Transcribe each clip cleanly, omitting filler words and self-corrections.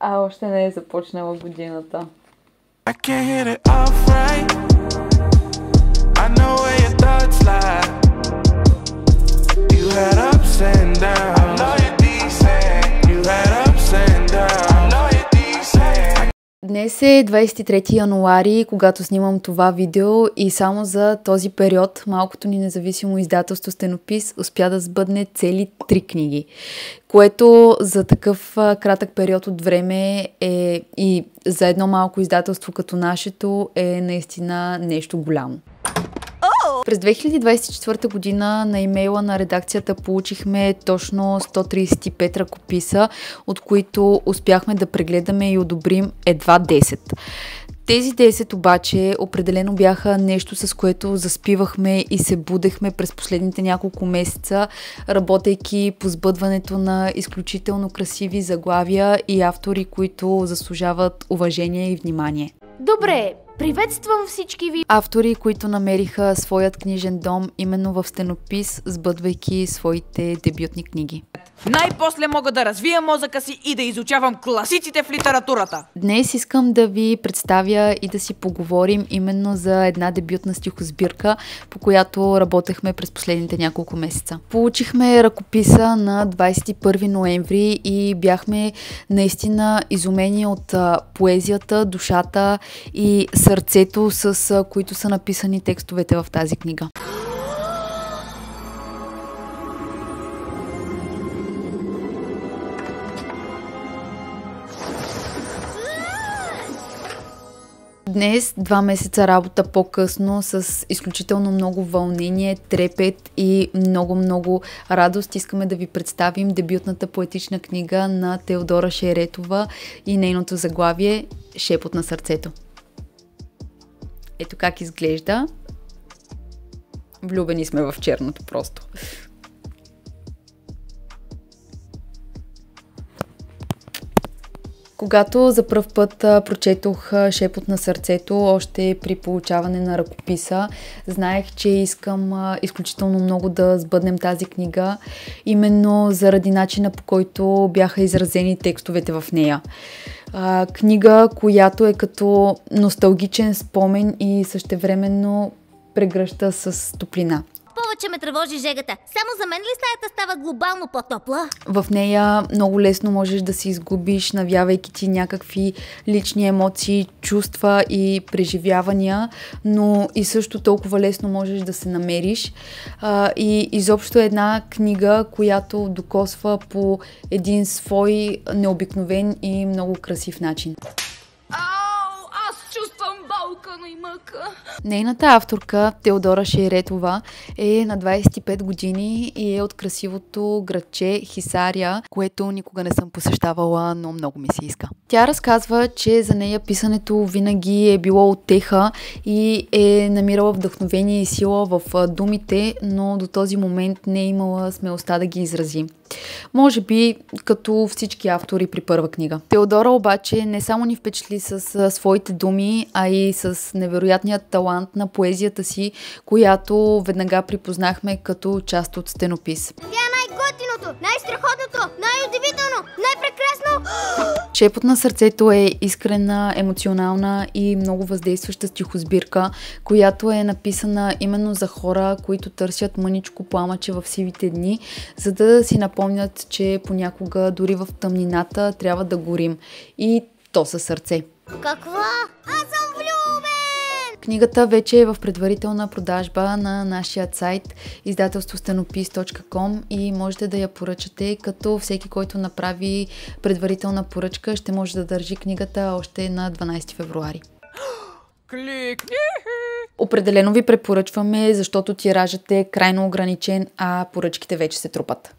А още не е започнала годината. I can't hit it off right. I know where your thoughts lie. You had ups and downs. I know you're decent. You had ups and downs. I know you're decent. Днес е 23 януари, когато снимам това видео и само за този период малкото ни независимо издателство Стенопис успя да сбъдне цели 3 книги, което за такъв кратък период от време е и за едно малко издателство като нашето е наистина нещо голямо. През 2024 година на имейла на редакцията получихме точно 135 ръкописа, от които успяхме да прегледаме и одобрим едва 10. Тези 10 обаче определено бяха нещо, с което заспивахме и се будехме през последните няколко месеца, работейки по сбъдването на изключително красиви заглавия и автори, които заслужават уважение и внимание. Добре, приветствам всички ви! Автори, които намериха своят книжен дом именно в Стенопис, сбъдвайки своите дебютни книги. Най-после мога да развия мозъка си и да изучавам класиците в литературата. Днес искам да ви представя и да си поговорим именно за една дебютна стихосбирка, по която работехме през последните няколко месеца. Получихме ръкописа на 21 ноември и бяхме наистина изумени от поезията, душата и сърцето, с които са написани текстовете в тази книга. Днес, 2 месеца работа по-късно, с изключително много вълнение, трепет и много радост, искаме да ви представим дебютната поетична книга на Теодора Шеретова и нейното заглавие "Шепот на сърцето". Ето как изглежда. Влюбени сме в черното просто. Когато за пръв път прочетох "Шепот на сърцето", още при получаване на ръкописа, знаех, че искам изключително много да сбъднем тази книга, именно заради начина, по който бяха изразени текстовете в нея. Книга, която е като носталгичен спомен и същевременно прегръща с топлина. Повече ме тревожи жегата. Само за мен ли стаята става глобално по-топла? В нея много лесно можеш да се изгубиш, навявайки ти някакви лични емоции, чувства и преживявания, но и също толкова лесно можеш да се намериш. И изобщо е една книга, която докосва по един свой необикновен и много красив начин. Нейната авторка, Теодора Шеретова, е на 25 години и е от красивото градче Хисаря, което никога не съм посещавала, но много ми се иска. Тя разказва, че за нея писането винаги е било утеха и е намирала вдъхновение и сила в думите, но до този момент не е имала смелостта да ги изрази. Може би като всички автори при първа книга. Теодора обаче не само ни впечатли с своите думи, а и с невероятният талант на поезията си, която веднага припознахме като част от Стенопис. Тя е най-готиното, най-страхотното, най-удивително, най-прекрасно! "Шепот на сърцето" е искрена, емоционална и много въздействаща стихосбирка, която е написана именно за хора, които търсят мъничко пламъче в сивите дни, за да си напомнят, че понякога дори в тъмнината трябва да горим. И то със сърце. Каква? Аз съм влюбен! Книгата вече е в предварителна продажба на нашия сайт издателство stenopis.com и можете да я поръчате, като всеки, който направи предварителна поръчка, ще може да държи книгата още на 12 февруари. Кликни! Определено ви препоръчваме, защото тиражът е крайно ограничен, а поръчките вече се трупат.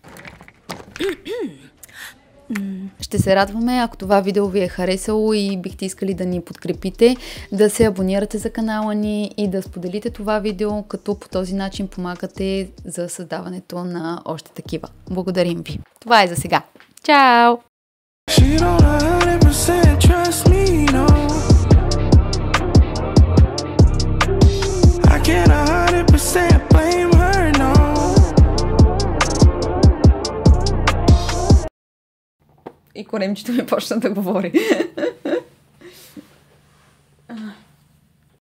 Ще се радваме, ако това видео ви е харесало и бихте искали да ни подкрепите, да се абонирате за канала ни и да споделите това видео, като по този начин помагате за създаването на още такива. Благодарим ви! Това е за сега. Чао! И коремчето ми почна да говори.